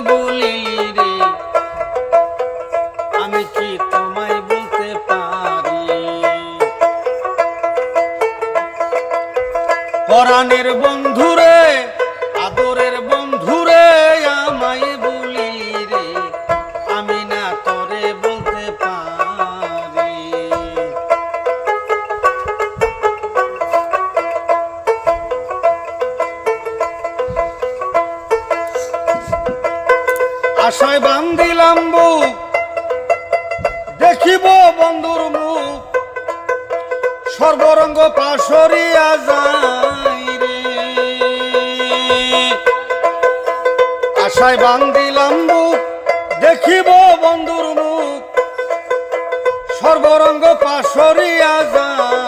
বলিলি রে, আমি কি তোমায় বলতে পারি? পরাণের বন্ধুরে, আদরের বন্ধুরে, আমায় বলিলি রে, আমি না তোরে বলতে পারি। আশায় বান্ধিলাম বুক, দেখিব বন্ধুর মুখ, সর্বরঙ্গ পাশরিয়া যায় রে। আশায় বান্ধিলাম বুক, দেখিব বন্ধুর মুখ, সর্বরঙ্গ পাশরিয়া যায়।